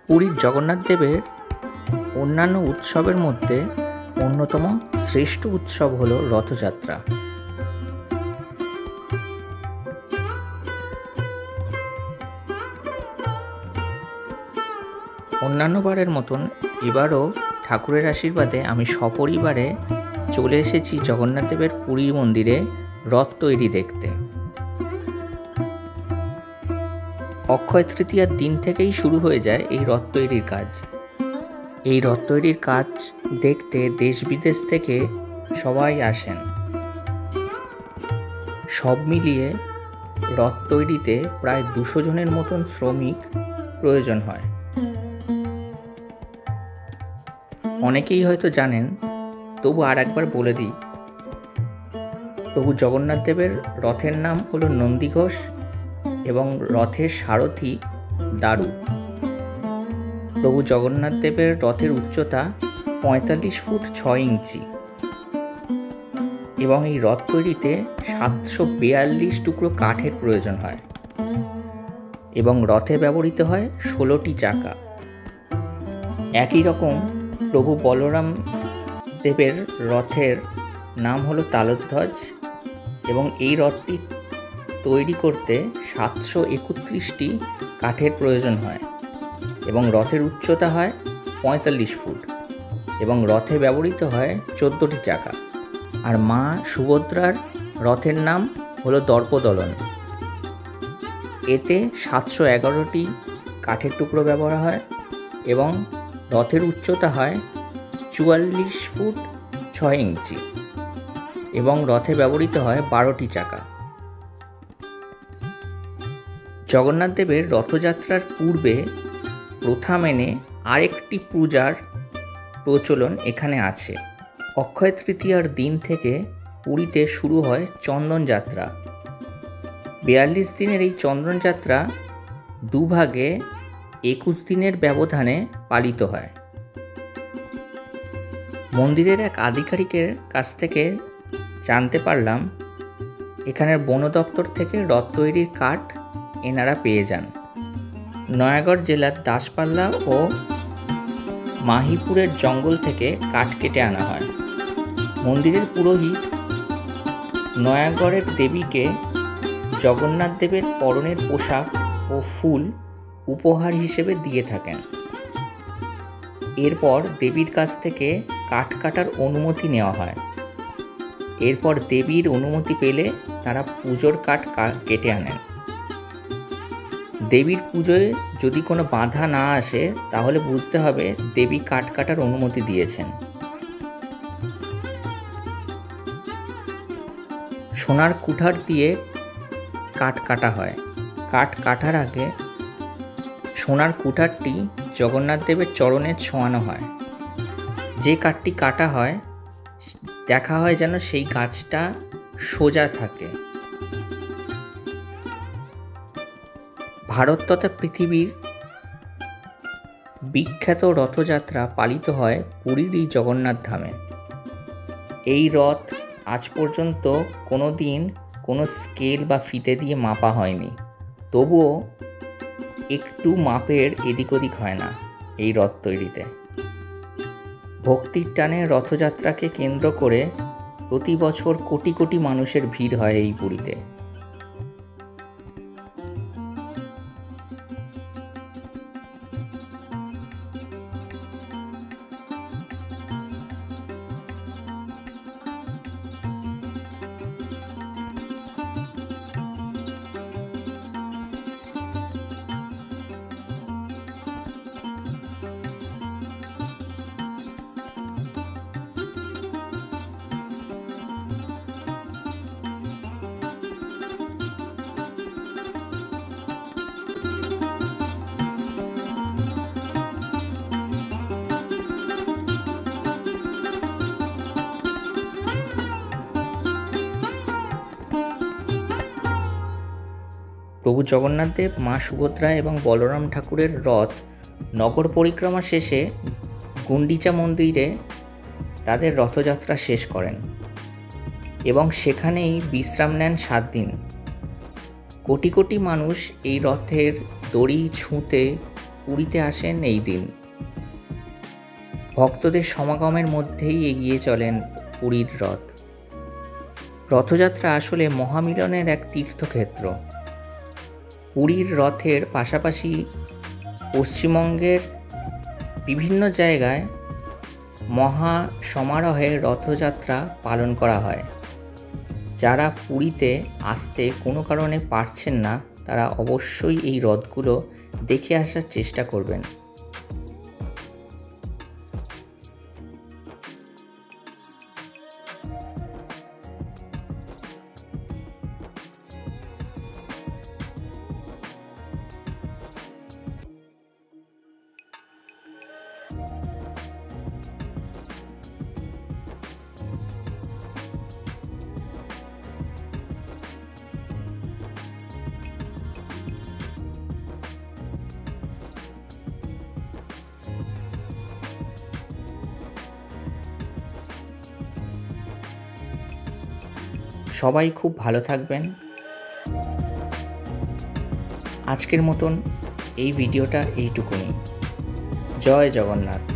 পুরীর জগন্নাথ দেবের অন্যান্য উৎসবের মধ্যে অন্যতম শ্রেষ্ঠ উৎসব হল রথযাত্রা। অন্যান্যবারের মতন এবারও ঠাকুরের আশীর্বাদে আমি সপরিবারে চলে এসেছি জগন্নাথ দেবের পুরী মন্দিরে রথ তৈরি দেখতে। অক্ষয় তৃতীয়ার দিন থেকেই শুরু হয়ে যায় এই রথ তৈরির কাজ। এই রথ তৈরির কাজ দেখতে দেশ বিদেশ থেকে সবাই আসেন। সব মিলিয়ে রথ তৈরিতে প্রায় 200 জনের মতন শ্রমিক প্রয়োজন হয়। অনেকেই হয়তো জানেন, তবু আর একবার বলে দিই, প্রভু জগন্নাথ দেবের রথের নাম হলো নন্দীঘোষ এবং রথের সারথি দারু। প্রভু জগন্নাথ দেবের রথের উচ্চতা 45 ফুট 6 ইঞ্চি এবং এই রথ তৈরিতে 742 টুকরো কাঠের প্রয়োজন হয় এবং রথে ব্যবহৃত হয় 16টি চাকা। একই রকম প্রভু বলরাম দেবের রথের নাম হলো তালধ্বজ এবং এই রথটি তৈরি করতে 731টি কাঠের প্রয়োজন হয় এবং রথের উচ্চতা হয় 45 ফুট এবং রথে ব্যবহৃত হয় 14টি চাকা। আর মা সুভদ্রার রথের নাম হলো দর্পদলন। এতে 711টি কাঠের টুকরো ব্যবহার হয় এবং রথের উচ্চতা হয় 44 ফুট 6 ইঞ্চি এবং রথে ব্যবহৃত হয় 12টি চাকা। জগন্নাথ দেবের রথযাত্রার পূর্বে প্রথা মেনে আরেকটি পূজার প্রচলন এখানে আছে। অক্ষয় তৃতীয়ার দিন থেকে পুরীতে শুরু হয় চন্দন যাত্রা। 42 দিনের এই চন্দন যাত্রা দুভাগে 21 দিনের ব্যবধানে পালিত হয়। মন্দিরের এক আধিকারিকের কাছ থেকে জানতে পারলাম, এখানের বন দপ্তর থেকে রথ তৈরির কাঠ এনারা পেয়ে যান। নয়াগড় জেলার দাসপাল্লা ও মাহিপুরের জঙ্গল থেকে কাঠ কেটে আনা হয়। মন্দিরের পুরোহিত নয়াগড়ের দেবীকে জগন্নাথ দেবের পরনের পোশাক ও ফুল উপহার হিসেবে দিয়ে থাকেন। এরপর দেবীর কাছ থেকে কাঠ কাটার অনুমতি নেওয়া হয়। এরপর দেবীর অনুমতি পেলে তারা পুজোর কাঠ কেটে আনেন। দেবীর পুজোয় যদি কোনো বাধা না আসে তাহলে বুঝতে হবে দেবী কাঠ কাটার অনুমতি দিয়েছেন। সোনার কুঠার দিয়ে কাঠ কাটা হয়। কাঠ কাটার আগে সোনার কুঠারটি জগন্নাথ দেবের চরণে ছোঁয়ানো হয়। যে কাঠটি কাটা হয় দেখা হয় যেন সেই গাছটা সোজা থাকে। ভারত তথা পৃথিবীর বিখ্যাত রথযাত্রা পালিত হয় পুরীর এই জগন্নাথ ধামে। এই রথ আজ পর্যন্ত কোনো দিন কোনো স্কেল বা ফিতে দিয়ে মাপা হয়নি, তবুও একটু মাপের এদিক ওদিক হয় না এই রথ তৈরিতে। ভক্তির টানে রথযাত্রাকে কেন্দ্র করে প্রতি বছর কোটি কোটি মানুষের ভিড় হয় এই পুরীতে। প্রভু জগন্নাথ দেব, মা সুভদ্রা এবং বলরাম ঠাকুরের রথ নগর পরিক্রমা শেষে গুন্ডিচা মন্দিরে তাদের রথযাত্রা শেষ করেন এবং সেখানেই বিশ্রাম নেন 7 দিন। কোটি কোটি মানুষ এই রথের দড়ি ছুঁতে পুরীতে আসেন এই দিন। ভক্তদের সমাগমের মধ্যেই এগিয়ে চলেন পুরীর রথ। রথযাত্রা আসলে মহামিলনের এক তীর্থক্ষেত্র। পুরীর রথের পাশাপাশি পশ্চিমবঙ্গের বিভিন্ন জায়গায় মহা সমারোহে রথযাত্রা পালন করা হয়। যারা পুরীতে আসতে কোনো কারণে পারছেন না, তারা অবশ্যই এই রথগুলো দেখে আসার চেষ্টা করবেন। সবাই খুব ভালো থাকবেন। আজকের মতন এই ভিডিওটা এইটুকুনি। জয় জগন্নাথ।